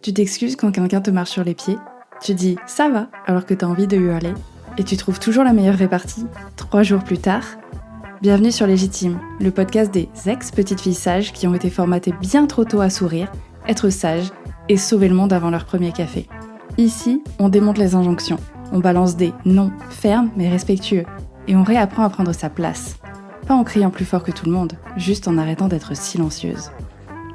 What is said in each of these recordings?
Tu t'excuses quand quelqu'un te marche sur les pieds, tu dis ça va alors que t'as envie de hurler, et tu trouves toujours la meilleure répartie 3 jours plus tard. Bienvenue sur Légitime, le podcast des ex-petites filles sages qui ont été formatées bien trop tôt à sourire, être sages et sauver le monde avant leur premier café. Ici, on démonte les injonctions, on balance des non fermes mais respectueux, et on réapprend à prendre sa place. Pas en criant plus fort que tout le monde, juste en arrêtant d'être silencieuse.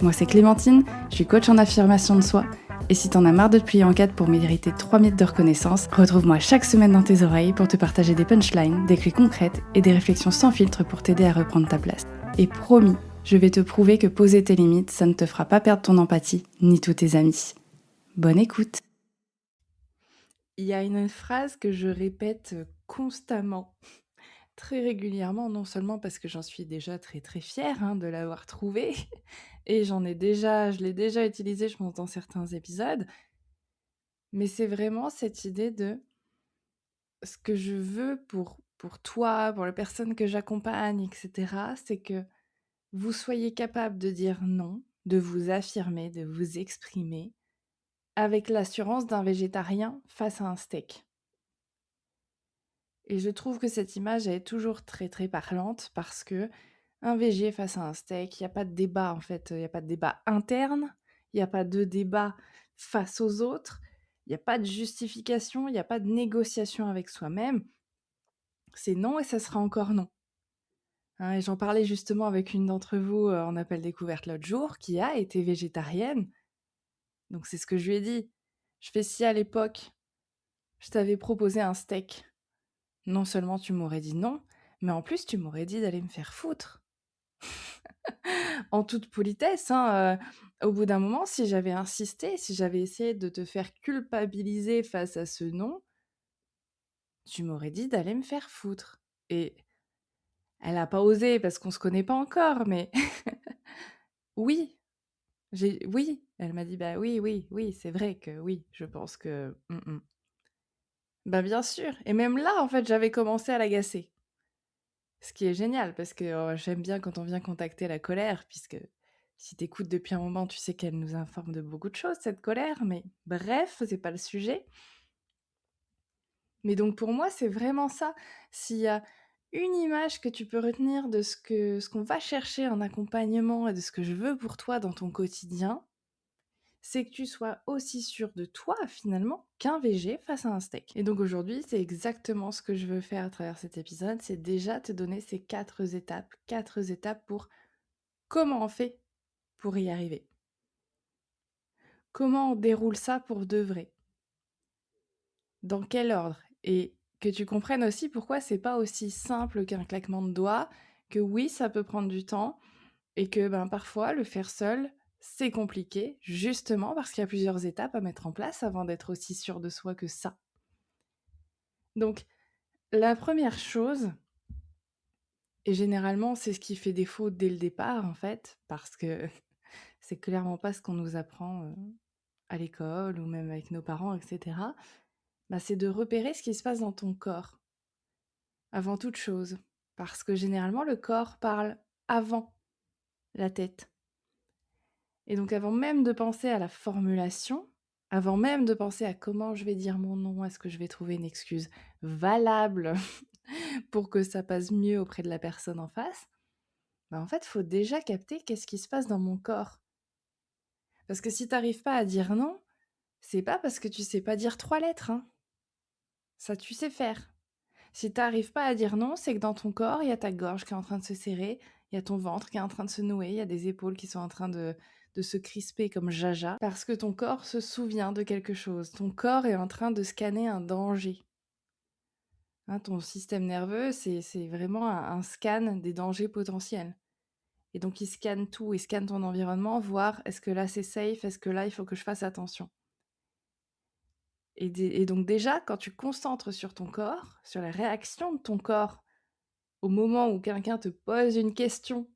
Moi c'est Clémentine, je suis coach en affirmation de soi, et si t'en as marre de te plier en quatre pour mériter 3 minutes de reconnaissance, retrouve-moi chaque semaine dans tes oreilles pour te partager des punchlines, des clés concrètes et des réflexions sans filtre pour t'aider à reprendre ta place. Et promis, je vais te prouver que poser tes limites, ça ne te fera pas perdre ton empathie, ni tous tes amis. Bonne écoute. Il y a une phrase que je répète constamment, très régulièrement, non seulement parce que j'en suis déjà très très fière de l'avoir trouvée, et je l'ai déjà utilisée, je pense, dans certains épisodes, mais c'est vraiment cette idée de ce que je veux pour toi, pour les personnes que j'accompagne, etc., c'est que vous soyez capable de dire non, de vous affirmer, de vous exprimer, avec l'assurance d'un végétarien face à un steak. Et je trouve que cette image elle est toujours très très parlante parce que un végé face à un steak, il n'y a pas de débat en fait, il n'y a pas de débat interne, il n'y a pas de débat face aux autres, il n'y a pas de justification, il n'y a pas de négociation avec soi-même. C'est non et ça sera encore non. Et j'en parlais justement avec une d'entre vous en appel découverte l'autre jour qui a été végétarienne. Donc c'est ce que je lui ai dit. Je fais si à l'époque, je t'avais proposé un steak, non seulement tu m'aurais dit non, mais en plus tu m'aurais dit d'aller me faire foutre. En toute politesse, au bout d'un moment, si j'avais insisté, si j'avais essayé de te faire culpabiliser face à ce non, tu m'aurais dit d'aller me faire foutre. Et elle a pas osé parce qu'on se connaît pas encore, mais oui, oui, elle m'a dit: «Bah oui, oui, oui, c'est vrai que oui, je pense que Bah bien sûr, et même là, en fait, j'avais commencé à l'agacer. Ce qui est génial parce que, j'aime bien quand on vient contacter la colère puisque si t'écoutes depuis un moment, tu sais qu'elle nous informe de beaucoup de choses, cette colère, mais bref, c'est pas le sujet. Mais donc pour moi, c'est vraiment ça. S'il y a une image que tu peux retenir de ce qu'on va chercher en accompagnement et de ce que je veux pour toi dans ton quotidien, c'est que tu sois aussi sûr de toi, finalement, qu'un végé face à un steak. Et donc aujourd'hui, c'est exactement ce que je veux faire à travers cet épisode, c'est déjà te donner ces 4 étapes pour comment on fait pour y arriver. Comment on déroule ça pour de vrai? Dans quel ordre? Et que tu comprennes aussi pourquoi c'est pas aussi simple qu'un claquement de doigts, que oui, ça peut prendre du temps, et que parfois le faire seul, c'est compliqué, justement parce qu'il y a plusieurs étapes à mettre en place avant d'être aussi sûr de soi que ça. Donc, la première chose, et généralement c'est ce qui fait défaut dès le départ en fait, parce que c'est clairement pas ce qu'on nous apprend à l'école ou même avec nos parents, etc., c'est de repérer ce qui se passe dans ton corps, avant toute chose. Parce que généralement le corps parle avant la tête. Et donc avant même de penser à la formulation, avant même de penser à comment je vais dire mon nom, est-ce que je vais trouver une excuse valable pour que ça passe mieux auprès de la personne en face, en fait, il faut déjà capter qu'est-ce qui se passe dans mon corps. Parce que si t'arrives pas à dire non, c'est pas parce que tu sais pas dire 3 lettres, Ça, tu sais faire. Si t'arrives pas à dire non, c'est que dans ton corps, il y a ta gorge qui est en train de se serrer, il y a ton ventre qui est en train de se nouer, il y a des épaules qui sont en train de se crisper comme jaja, parce que ton corps se souvient de quelque chose. Ton corps est en train de scanner un danger. Ton système nerveux, c'est vraiment un scan des dangers potentiels. Et donc, il scanne tout, il scanne ton environnement, voir est-ce que là c'est safe, est-ce que là il faut que je fasse attention. Et donc déjà, quand tu concentres sur ton corps, sur la réaction de ton corps au moment où quelqu'un te pose une question,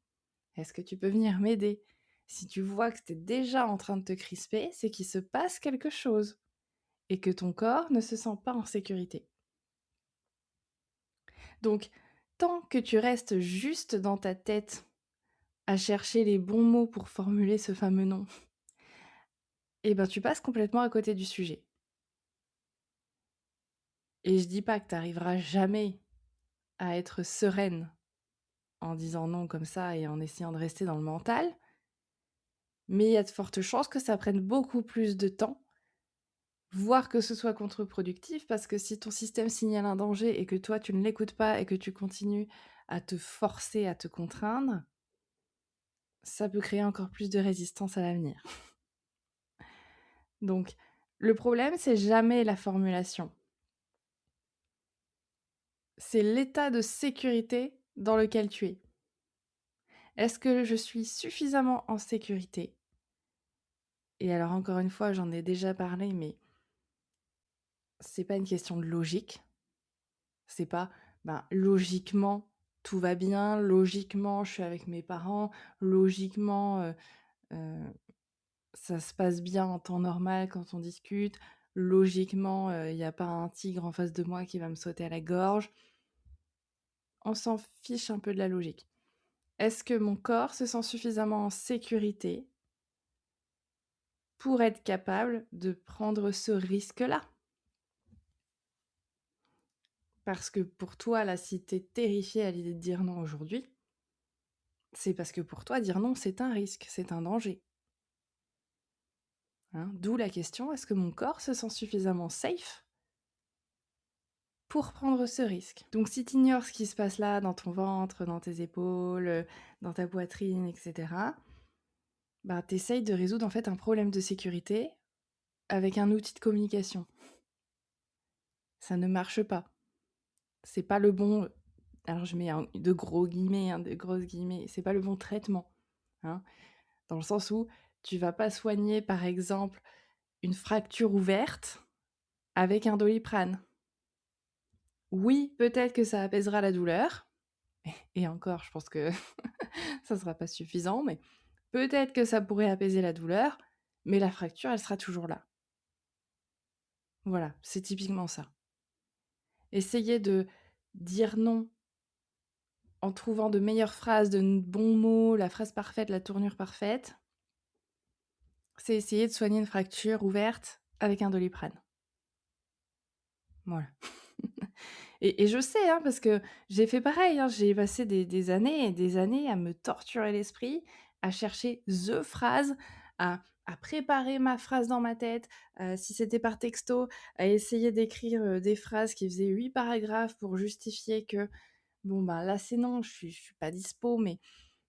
est-ce que tu peux venir m'aider? Si tu vois que tu es déjà en train de te crisper, c'est qu'il se passe quelque chose et que ton corps ne se sent pas en sécurité. Donc, tant que tu restes juste dans ta tête à chercher les bons mots pour formuler ce fameux non, et ben, tu passes complètement à côté du sujet. Et je dis pas que tu arriveras jamais à être sereine en disant non comme ça et en essayant de rester dans le mental, mais il y a de fortes chances que ça prenne beaucoup plus de temps, voire que ce soit contre-productif, parce que si ton système signale un danger et que toi tu ne l'écoutes pas et que tu continues à te forcer, à te contraindre, ça peut créer encore plus de résistance à l'avenir. Donc, le problème, c'est jamais la formulation. C'est l'état de sécurité dans lequel tu es. Est-ce que je suis suffisamment en sécurité? Et alors encore une fois, j'en ai déjà parlé, mais c'est pas une question de logique. C'est pas, ben, logiquement, tout va bien, logiquement, je suis avec mes parents, logiquement, heu, ça se passe bien en temps normal quand on discute, logiquement, il y a pas un tigre en face de moi qui va me sauter à la gorge. On s'en fiche un peu de la logique. Est-ce que mon corps se sent suffisamment en sécurité pour être capable de prendre ce risque-là? Parce que pour toi, là, si tu es terrifiée à l'idée de dire non aujourd'hui, c'est parce que pour toi, dire non, c'est un risque, c'est un danger. Hein. D'où la question, est-ce que mon corps se sent suffisamment safe pour prendre ce risque? Donc si tu ignores ce qui se passe là, dans ton ventre, dans tes épaules, dans ta poitrine, etc., bah, tu essayes de résoudre en fait un problème de sécurité avec un outil de communication. Ça ne marche pas. C'est pas le bon, alors je mets de gros guillemets, de grosses guillemets, c'est pas le bon traitement. Hein. Dans le sens où tu vas pas soigner, par exemple, une fracture ouverte avec un Doliprane. Oui, peut-être que ça apaisera la douleur, et encore, je pense que ça sera pas suffisant, mais peut-être que ça pourrait apaiser la douleur, mais la fracture, elle sera toujours là. Voilà, c'est typiquement ça. Essayer de dire non en trouvant de meilleures phrases, de bons mots, la phrase parfaite, la tournure parfaite, c'est essayer de soigner une fracture ouverte avec un Doliprane. Voilà. Et je sais, hein, parce que j'ai fait pareil, hein, j'ai passé des années et des années à me torturer l'esprit, à chercher the phrase, à préparer ma phrase dans ma tête, si c'était par texto, à essayer d'écrire, des phrases qui faisaient 8 paragraphes pour justifier que, bon, bah, là, c'est non, je suis pas dispo, mais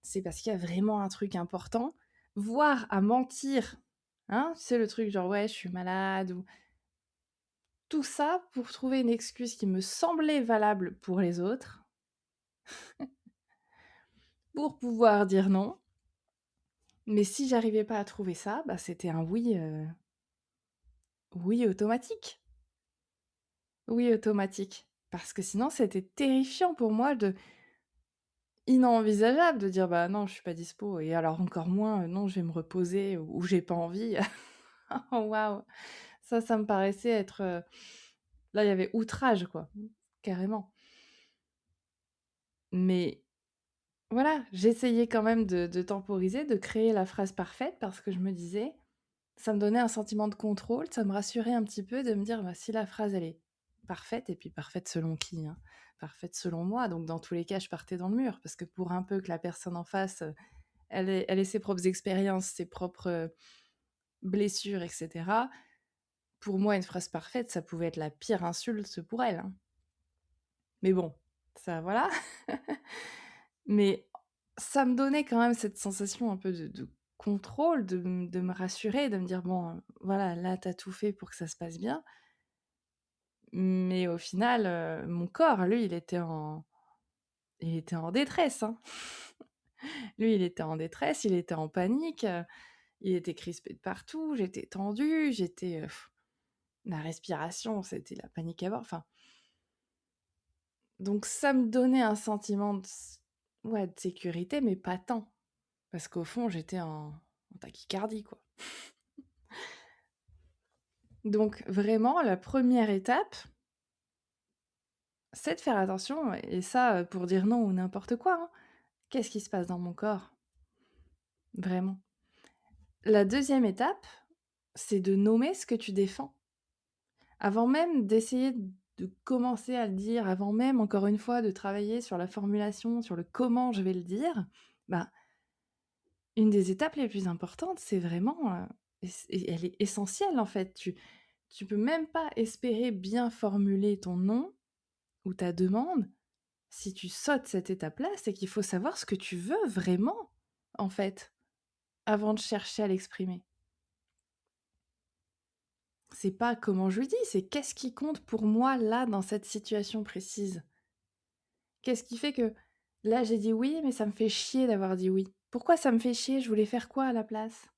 c'est parce qu'il y a vraiment un truc important, voire à mentir, hein, tu sais le truc genre: «Ouais, je suis malade» ou tout ça pour trouver une excuse qui me semblait valable pour les autres, pour pouvoir dire non. Mais si j'arrivais pas à trouver ça, bah, c'était un oui, oui automatique. Oui automatique. Parce que sinon, c'était terrifiant pour moi, inenvisageable de dire: «Bah, non, je suis pas dispo» et alors encore moins, «Non, je vais me reposer» ou «J'ai pas envie». Oh waouh! Ça me paraissait être, là, il y avait outrage, quoi, carrément. Mais voilà, j'essayais quand même de temporiser, de créer la phrase parfaite parce que je me disais, ça me donnait un sentiment de contrôle, ça me rassurait un petit peu de me dire: «Bah, si la phrase elle est parfaite» et puis parfaite selon qui, hein? Parfaite selon moi, donc dans tous les cas, je partais dans le mur parce que pour un peu que la personne en face, elle ait ses propres expériences, ses propres, blessures et cetera, pour moi, une phrase parfaite, ça pouvait être la pire insulte pour elle, hein. Mais bon, ça voilà. Mais ça me donnait quand même cette sensation un peu de contrôle, de me rassurer, de me dire: «Bon, voilà, là, tu as tout fait pour que ça se passe bien». Mais au final, mon corps, lui, il était en détresse, hein. Lui, il était en détresse, il était en panique, il était crispé de partout, j'étais tendue, j'étais, la respiration, c'était la panique à bord, enfin, donc ça me donnait un sentiment ouais, de sécurité, mais pas tant. Parce qu'au fond, j'étais en tachycardie, quoi. Donc vraiment, la première étape, c'est de faire attention et ça, pour dire non ou n'importe quoi, hein. Qu'est-ce qui se passe dans mon corps? Vraiment. La deuxième étape, c'est de nommer ce que tu défends. Avant même d'essayer de commencer à le dire, avant même, encore une fois, de travailler sur la formulation, sur le comment je vais le dire, bah, une des étapes les plus importantes, c'est vraiment, et elle est essentielle en fait. Tu peux même pas espérer bien formuler ton non ou ta demande si tu sautes cette étape-là, c'est qu'il faut savoir ce que tu veux vraiment, en fait, avant de chercher à l'exprimer. C'est pas comment je lui dis, c'est qu'est-ce qui compte pour moi là dans cette situation précise? Qu'est-ce qui fait que là j'ai dit oui, mais ça me fait chier d'avoir dit oui? Pourquoi ça me fait chier? Je voulais faire quoi à la place?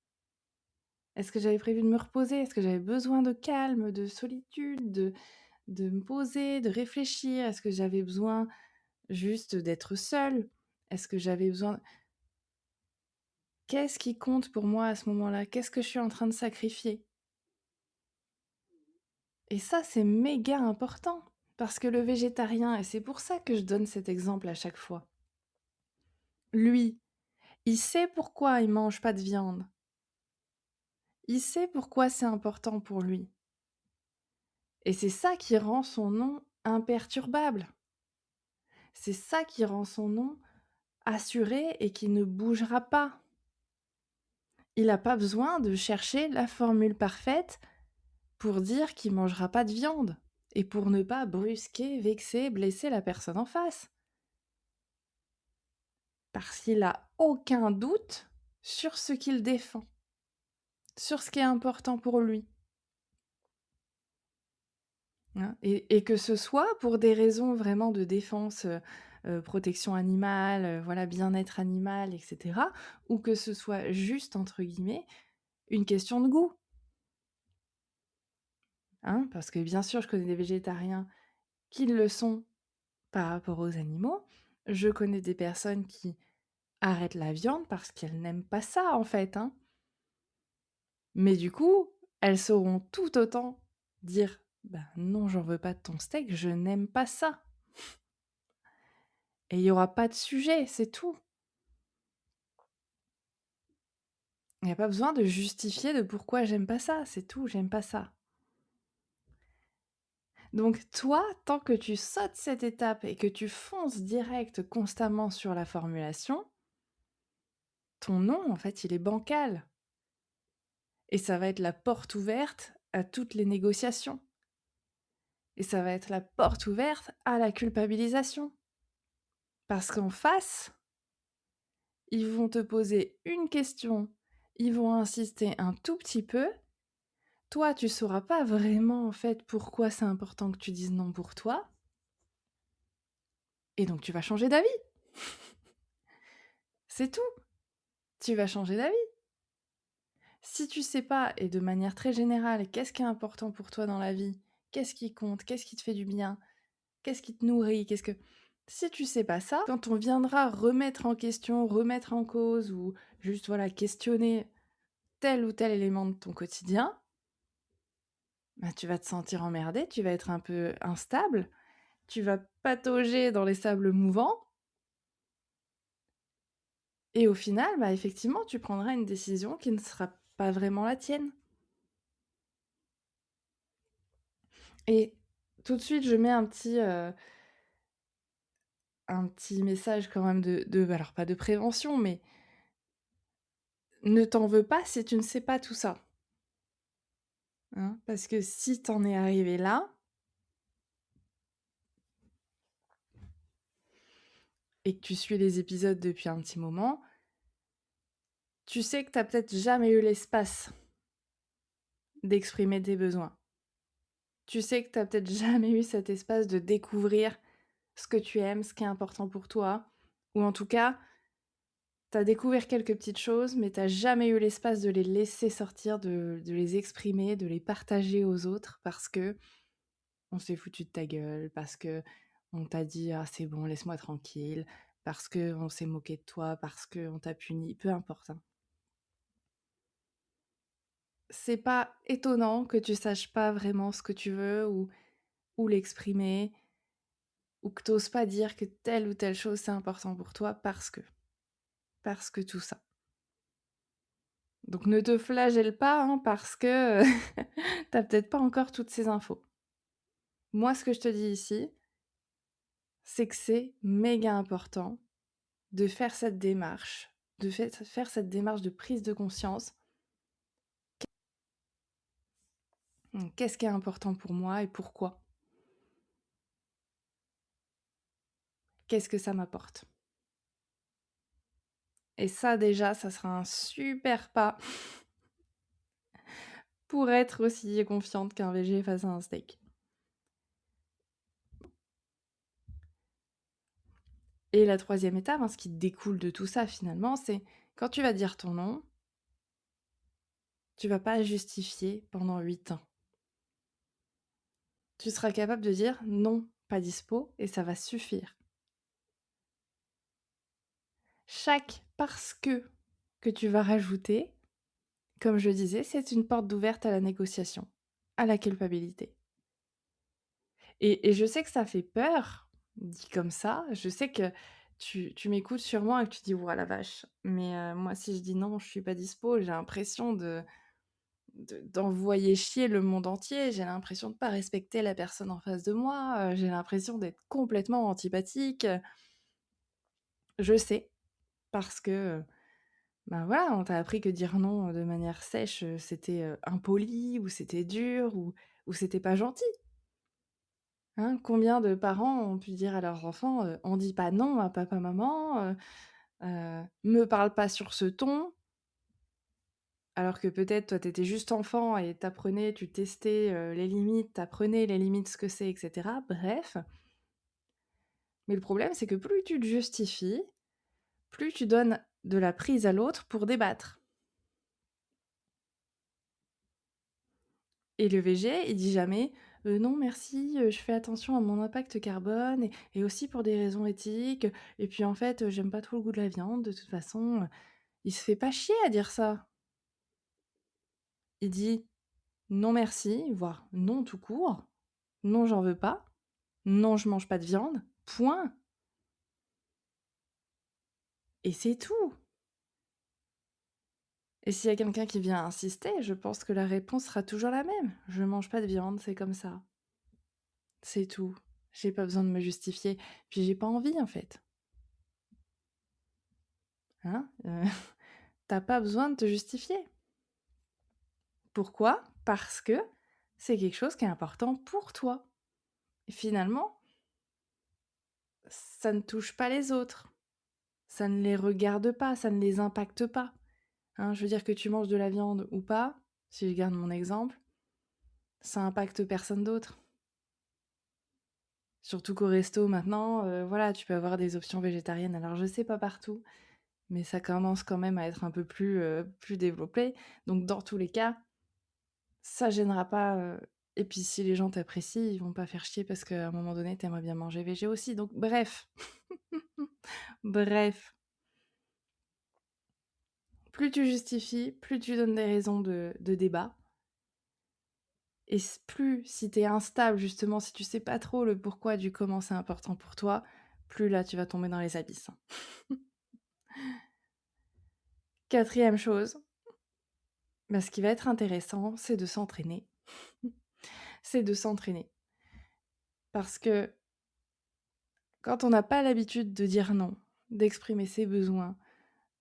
Est-ce que j'avais prévu de me reposer? Est-ce que j'avais besoin de calme, de solitude, de me poser, de réfléchir? Est-ce que j'avais besoin juste d'être seule? Est-ce que j'avais besoin... Qu'est-ce qui compte pour moi à ce moment-là? Qu'est-ce que je suis en train de sacrifier? Et ça, c'est méga important. Parce que le végétarien, et c'est pour ça que je donne cet exemple à chaque fois, lui, il sait pourquoi il mange pas de viande. Il sait pourquoi c'est important pour lui. Et c'est ça qui rend son nom imperturbable. C'est ça qui rend son nom assuré et qui ne bougera pas. Il n'a pas besoin de chercher la formule parfaite pour dire qu'il mangera pas de viande et pour ne pas brusquer, vexer, blesser la personne en face. Parce qu'il n'a aucun doute sur ce qu'il défend, sur ce qui est important pour lui. Hein, et que ce soit pour des raisons vraiment de défense, protection animale, voilà, bien-être animal, et cetera, ou que ce soit juste, entre guillemets, une question de goût. Hein, parce que bien sûr, je connais des végétariens qui le sont par rapport aux animaux. Je connais des personnes qui arrêtent la viande parce qu'elles n'aiment pas ça, en fait, hein. Mais du coup, elles sauront tout autant dire: «Bah, non, j'en veux pas de ton steak, je n'aime pas ça». Et il y aura pas de sujet, c'est tout. Il y a pas besoin de justifier de pourquoi j'aime pas ça, c'est tout, j'aime pas ça. Donc toi, tant que tu sautes cette étape et que tu fonces direct constamment sur la formulation, ton nom, en fait, il est bancal. Et ça va être la porte ouverte à toutes les négociations. Et ça va être la porte ouverte à la culpabilisation. Parce qu'en face, ils vont te poser une question, ils vont insister un tout petit peu. Toi, tu sauras pas vraiment, en fait, pourquoi c'est important que tu dises non pour toi. Et donc, tu vas changer d'avis. C'est tout. Tu vas changer d'avis. Si tu sais pas, et de manière très générale, qu'est-ce qui est important pour toi dans la vie, qu'est-ce qui compte, qu'est-ce qui te fait du bien, qu'est-ce qui te nourrit, qu'est-ce que... Si tu sais pas ça, quand on viendra remettre en question, remettre en cause, ou juste, voilà, questionner tel ou tel élément de ton quotidien, bah, tu vas te sentir emmerdé, tu vas être un peu instable, tu vas patauger dans les sables mouvants, et au final, bah, effectivement, tu prendras une décision qui ne sera pas vraiment la tienne. Et tout de suite, je mets un petit message quand même alors pas de prévention, mais ne t'en veux pas si tu ne sais pas tout ça. Hein, parce que si t'en es arrivé là, et que tu suis les épisodes depuis un petit moment, tu sais que t'as peut-être jamais eu l'espace d'exprimer tes besoins. Tu sais que t'as peut-être jamais eu cet espace de découvrir ce que tu aimes, ce qui est important pour toi, ou en tout cas, t'as découvert quelques petites choses, mais t'as jamais eu l'espace de les laisser sortir, de les exprimer, de les partager aux autres, parce que on s'est foutu de ta gueule, parce que on t'a dit ah c'est bon, laisse-moi tranquille, parce que on s'est moqué de toi, parce que on t'a puni, peu importe, hein. C'est pas étonnant que tu saches pas vraiment ce que tu veux, ou l'exprimer, ou que t'oses pas dire que telle ou telle chose c'est important pour toi, parce que tout ça. Donc ne te flagelle pas, hein, parce que, tu peut-être pas encore toutes ces infos. Moi, ce que je te dis ici, c'est que c'est méga important de faire cette démarche, de faire cette démarche de prise de conscience. Qu'est-ce qui est important pour moi et pourquoi? Qu'est-ce que ça m'apporte? Et ça déjà, ça sera un super pas pour être aussi confiante qu'un végé face à un steak. Et la troisième étape, hein, ce qui découle de tout ça finalement, c'est quand tu vas dire ton nom, tu vas pas justifier pendant 8 ans. Tu seras capable de dire non, pas dispo, et ça va suffire. Chaque parce que tu vas rajouter, comme je disais, c'est une porte ouverte à la négociation, à la culpabilité. Et je sais que ça fait peur, dit comme ça. Je sais que tu m'écoutes sûrement et que tu dis: «Ouah la vache!» mais moi si je dis: «Non, je suis pas dispo», j'ai l'impression d'envoyer chier le monde entier. J'ai l'impression de pas respecter la personne en face de moi, j'ai l'impression d'être complètement antipathique, je sais parce que, ben, voilà, on t'a appris que dire non, de manière sèche, c'était, impoli ou c'était dur ou c'était pas gentil, hein. Combien de parents ont pu dire à leurs enfants, «On dit pas non à papa, maman, me parle pas sur ce ton», alors que peut-être toi tu étais juste enfant et tu testais, les limites, tu apprenais les limites, ce que c'est et cetera, bref. Mais le problème, c'est que plus tu te justifies, plus tu donnes de la prise à l'autre pour débattre. Et le VG, il dit jamais: Non merci, je fais attention à mon impact carbone et aussi pour des raisons éthiques, et puis en fait, j'aime pas trop le goût de la viande de toute façon», il se fait pas chier à dire ça. Il dit: «Non merci», voire «Non tout court», «Non j'en veux pas», «Non je mange pas de viande», point, et c'est tout. Et s'il y a quelqu'un qui vient insister, je pense que la réponse sera toujours la même: «Je mange pas de viande, c'est comme ça». C'est tout. J'ai pas besoin de me justifier, puis j'ai pas envie en fait, hein, tu pas besoin de te justifier. Pourquoi? Parce que c'est quelque chose qui est important pour toi. Et finalement, ça ne touche pas les autres, ça ne les regarde pas, ça ne les impacte pas, hein. Je veux dire que tu manges de la viande ou pas, si je garde mon exemple, ça impacte personne d'autre. Surtout qu'au resto maintenant, voilà, tu peux avoir des options végétariennes. Alors je sais pas partout, mais ça commence quand même à être un peu plus développé. Donc dans tous les cas, ça gênera pas, et puis si les gens t'apprécient, ils vont pas faire chier parce qu'à un moment donné, tu aimerais bien manger végé aussi. Donc bref, bref, plus tu justifies, plus tu donnes des raisons de débat, et plus si tu es instable justement, si tu sais pas trop le pourquoi du comment c'est important pour toi, plus là tu vas tomber dans les abysses, hein. 4e chose, bah, ce qui va être intéressant, c'est de s'entraîner. C'est de s'entraîner. Parce que quand on n'a pas l'habitude de dire non, d'exprimer ses besoins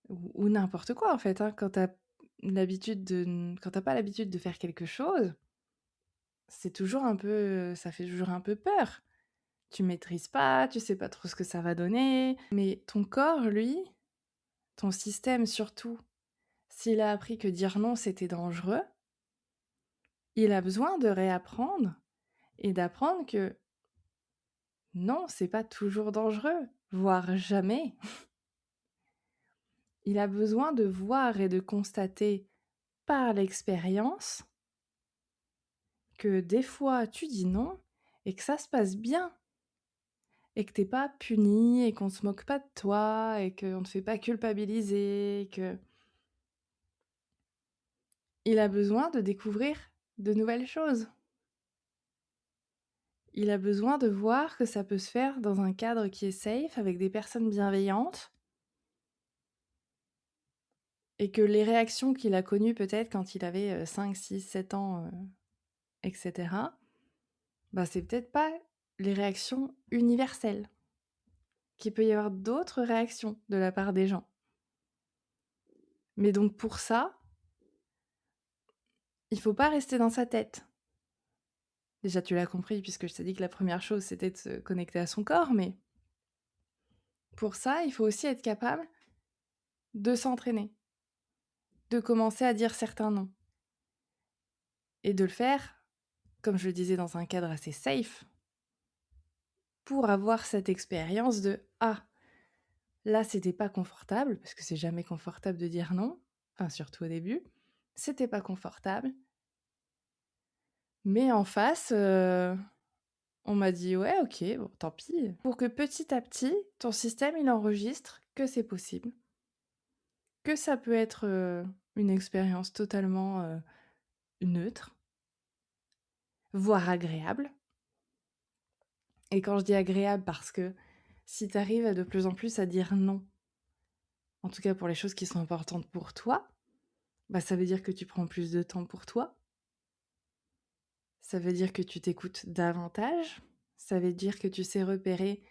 ou n'importe quoi en fait, hein, quand t'as pas l'habitude de faire quelque chose, c'est toujours un peu, ça fait toujours un peu peur. Tu maîtrises pas, tu sais pas trop ce que ça va donner, mais ton corps, lui, ton système surtout, s'il a appris que dire non, c'était dangereux, il a besoin de réapprendre et d'apprendre que non, c'est pas toujours dangereux, voire jamais. Il a besoin de voir et de constater par l'expérience que des fois tu dis non et que ça se passe bien et que t'es pas puni et qu'on se moque pas de toi et qu'on te fait pas culpabiliser, que il a besoin de découvrir de nouvelles choses. Il a besoin de voir que ça peut se faire dans un cadre qui est safe, avec des personnes bienveillantes et que les réactions qu'il a connues peut-être quand il avait 5, 6, 7 ans, etc., bah, c'est peut-être pas les réactions universelles. Qu'il peut y avoir d'autres réactions de la part des gens. Mais donc pour ça, il faut pas rester dans sa tête. Déjà, tu l'as compris puisque je t'ai dit que la première chose, c'était de se connecter à son corps, mais pour ça, il faut aussi être capable de s'entraîner, de commencer à dire certains noms et de le faire, comme je le disais, dans un cadre assez safe pour avoir cette expérience de ah, là, c'était pas confortable parce que c'est jamais confortable de dire non, enfin surtout au début. C'était pas confortable, mais en face, on m'a dit: «Ouais, OK, bon, tant pis». Pour que petit à petit, ton système, il enregistre que c'est possible, que ça peut être, une expérience totalement, neutre, voire agréable. Et quand je dis agréable, parce que si tu arrives de plus en plus à dire non, en tout cas pour les choses qui sont importantes pour toi, bah, ça veut dire que tu prends plus de temps pour toi. Ça veut dire que tu t'écoutes davantage. Ça veut dire que tu sais repérer: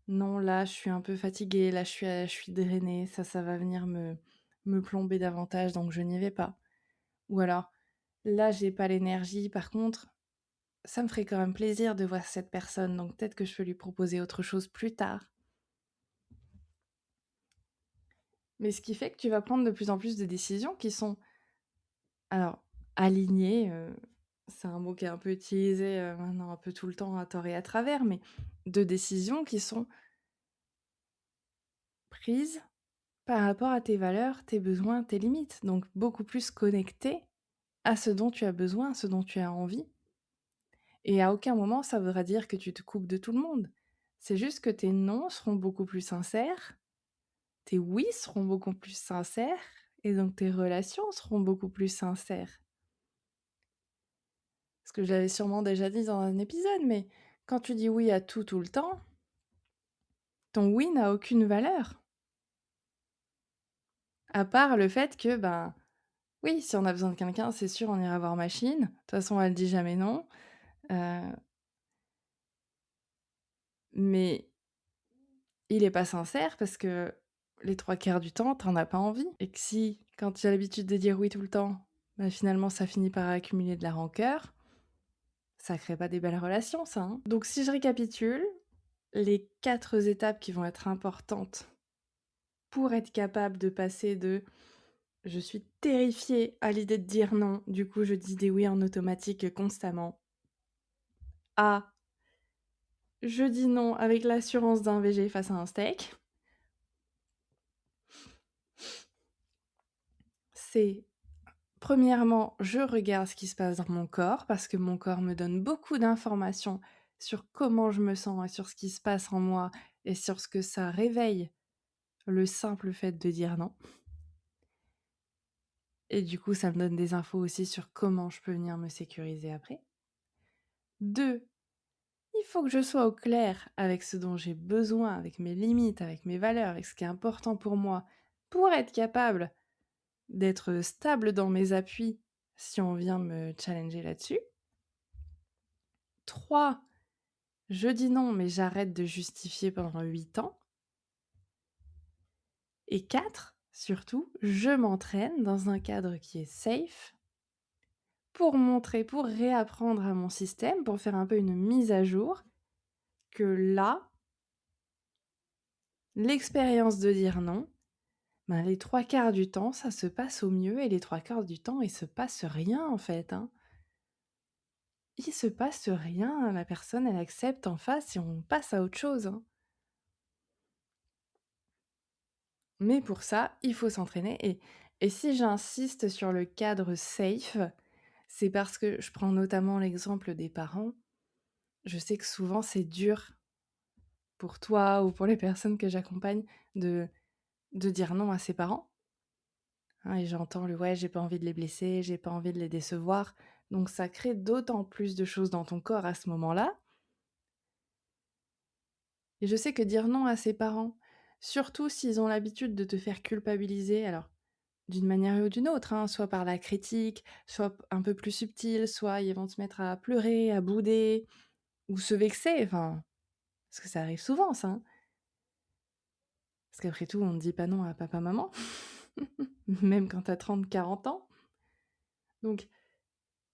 «Non, là, je suis un peu fatiguée, là, je suis drainée, ça va venir me plomber davantage, donc je n'y vais pas». Ou alors: «Là, j'ai pas l'énergie, par contre, ça me ferait quand même plaisir de voir cette personne, donc peut-être que je peux lui proposer autre chose plus tard». Mais ce qui fait que tu vas prendre de plus en plus de décisions qui sont, alors, alignées, c'est un mot qui est un peu utilisé, maintenant un peu tout le temps à tort et à travers, mais de décisions qui sont prises par rapport à tes valeurs, tes besoins, tes limites, donc beaucoup plus connectées à ce dont tu as besoin, à ce dont tu as envie. Et à aucun moment ça voudra dire que tu te coupes de tout le monde. C'est juste que tes non seront beaucoup plus sincères, tes oui seront beaucoup plus sincères, et donc tes relations seront beaucoup plus sincères. Ce que j'avais sûrement déjà dit dans un épisode, mais quand tu dis oui à tout, tout le temps, ton oui n'a aucune valeur. À part le fait que, ben, oui, si on a besoin de quelqu'un, c'est sûr, on ira voir machine. De toute façon, elle dit jamais non. Heu, mais il est pas sincère parce que les 3/4 du temps, tu en as pas envie, et que si, quand tu as l'habitude de dire oui tout le temps, bah, finalement ça finit par accumuler de la rancœur, ça crée pas des belles relations ça, hein. Donc si je récapitule, les 4 étapes qui vont être importantes pour être capable de passer de «je suis terrifiée à l'idée de dire non, du coup je dis des oui en automatique constamment» à «je dis non avec l'assurance d'un VG face à un steak», c'est premièrement, je regarde ce qui se passe dans mon corps parce que mon corps me donne beaucoup d'informations sur comment je me sens et sur ce qui se passe en moi et sur ce que ça réveille, le simple fait de dire non. Et du coup, ça me donne des infos aussi sur comment je peux venir me sécuriser après. 2, il faut que je sois au clair avec ce dont j'ai besoin, avec mes limites, avec mes valeurs, avec ce qui est important pour moi, pour être capable d'être stable dans mes appuis si on vient me challenger là-dessus. 3, je dis non, mais j'arrête de justifier pendant 8 ans. Et 4, surtout, je m'entraîne dans un cadre qui est safe pour montrer, pour réapprendre à mon système, pour faire un peu une mise à jour, que là, l'expérience de dire non, ben les 3/4 du temps, ça se passe au mieux, et les 3/4 du temps, il se passe rien en fait, hein. Il se passe rien, la personne, elle accepte en face et on passe à autre chose, hein. Mais pour ça, il faut s'entraîner, et si j'insiste sur le cadre safe, c'est parce que je prends notamment l'exemple des parents. Je sais que souvent c'est dur pour toi ou pour les personnes que j'accompagne de dire non à ses parents, hein, et j'entends le: «Ouais, j'ai pas envie de les blesser, j'ai pas envie de les décevoir», donc ça crée d'autant plus de choses dans ton corps à ce moment-là, et je sais que dire non à ses parents, surtout s'ils ont l'habitude de te faire culpabiliser, alors d'une manière ou d'une autre, hein, soit par la critique, soit un peu plus subtile, soit ils vont se mettre à pleurer, à bouder ou se vexer, enfin, parce que ça arrive souvent ça, hein. Parce qu'après tout, on ne dit pas non à papa, maman, même quand tu as 30-40 ans. Donc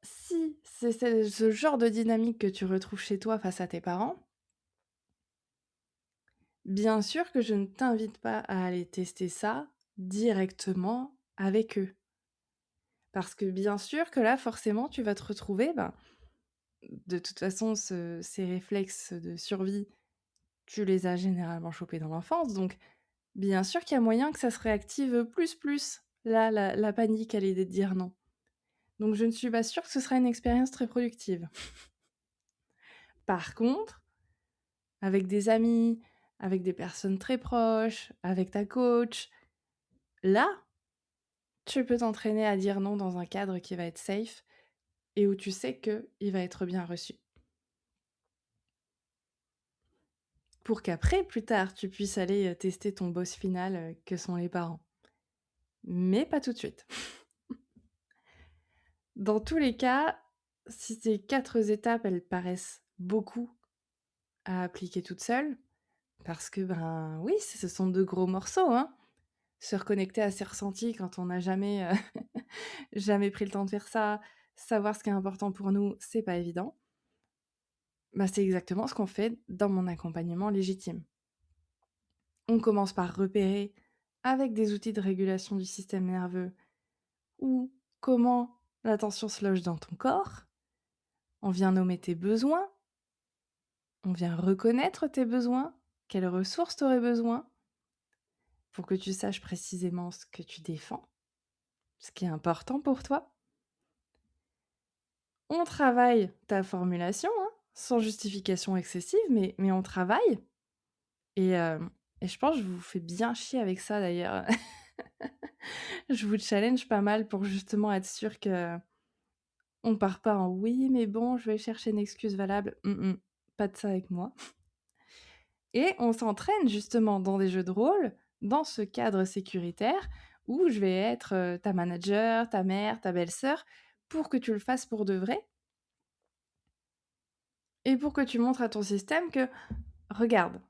si c'est ce genre de dynamique que tu retrouves chez toi face à tes parents, bien sûr que je ne t'invite pas à aller tester ça directement avec eux. Parce que bien sûr que là, forcément, tu vas te retrouver, de toute façon, ces réflexes de survie, tu les as généralement chopés dans l'enfance, donc bien sûr qu'il y a moyen que ça se réactive plus, là, la panique à l'idée de dire non. Donc je ne suis pas sûre que ce sera une expérience très productive. Par contre, avec des amis, avec des personnes très proches, avec ta coach, là, tu peux t'entraîner à dire non dans un cadre qui va être safe et où tu sais qu'il va être bien reçu. Pour qu'après, plus tard, tu puisses aller tester ton boss final que sont les parents. Mais pas tout de suite. Dans tous les cas, si ces 4 étapes, elles paraissent beaucoup à appliquer toute seule, parce que, oui, ce sont 2 gros morceaux, hein. Se reconnecter à ses ressentis quand on n'a jamais, jamais pris le temps de faire ça, savoir ce qui est important pour nous, c'est pas évident. C'est exactement ce qu'on fait dans mon accompagnement légitime. On commence par repérer, avec des outils de régulation du système nerveux, ou comment la tension se loge dans ton corps. On vient nommer tes besoins, on vient reconnaître tes besoins, quelles ressources tu aurais besoin, pour que tu saches précisément ce que tu défends, ce qui est important pour toi. On travaille ta formulation, hein, sans justification excessive, mais on travaille. Et je pense que je vous fais bien chier avec ça d'ailleurs. Je vous challenge pas mal pour justement être sûre qu'on part pas en oui, mais bon, je vais chercher une excuse valable. Pas de ça avec moi. Et on s'entraîne justement dans des jeux de rôle, dans ce cadre sécuritaire où je vais être ta manager, ta mère, ta belle-sœur, pour que tu le fasses pour de vrai. Et pour que tu montres à ton système que, regarde,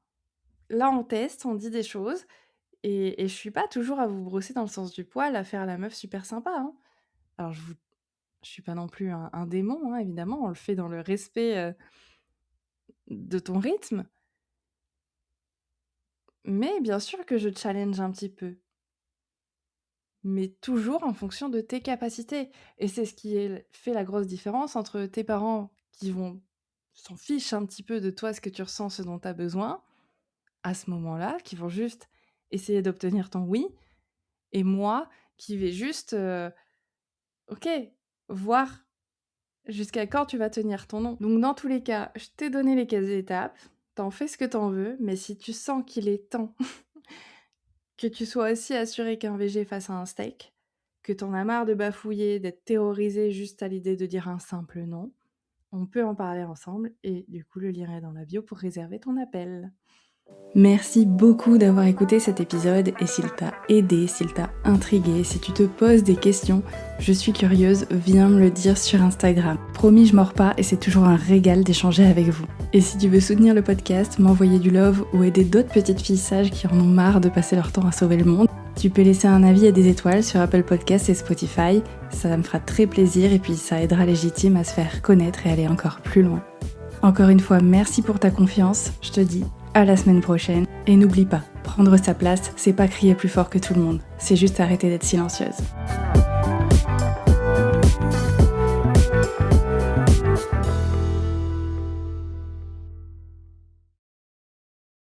là on teste, on dit des choses, et je suis pas toujours à vous brosser dans le sens du poil, à faire la meuf super sympa, hein. Alors je suis pas non plus un démon, hein, évidemment, on le fait dans le respect de ton rythme. Mais bien sûr que je challenge un petit peu. Mais toujours en fonction de tes capacités. Et c'est ce qui fait la grosse différence entre tes parents qui s'en fichent un petit peu de toi, ce que tu ressens, ce dont tu as besoin, à ce moment-là, qui vont juste essayer d'obtenir ton oui, et moi qui vais juste, ok, voir jusqu'à quand tu vas tenir ton non. Donc dans tous les cas, je t'ai donné les 15 étapes, t'en fais ce que t'en veux, mais si tu sens qu'il est temps que tu sois aussi assuré qu'un VG face à un steak, que t'en as marre de bafouiller, d'être terrorisé juste à l'idée de dire un simple non, on peut en parler ensemble et du coup le lien est dans la bio pour réserver ton appel. Merci beaucoup d'avoir écouté cet épisode et s'il t'a aidé, s'il t'a intrigué, si tu te poses des questions, je suis curieuse, viens me le dire sur Instagram. Promis, je mords pas et c'est toujours un régal d'échanger avec vous. Et si tu veux soutenir le podcast, m'envoyer du love ou aider d'autres petites filles sages qui en ont marre de passer leur temps à sauver le monde, tu peux laisser un avis et des étoiles sur Apple Podcasts et Spotify, ça me fera très plaisir et puis ça aidera Légitime à se faire connaître et aller encore plus loin. Encore une fois, merci pour ta confiance, je te dis à la semaine prochaine. Et n'oublie pas, prendre sa place, c'est pas crier plus fort que tout le monde, c'est juste arrêter d'être silencieuse.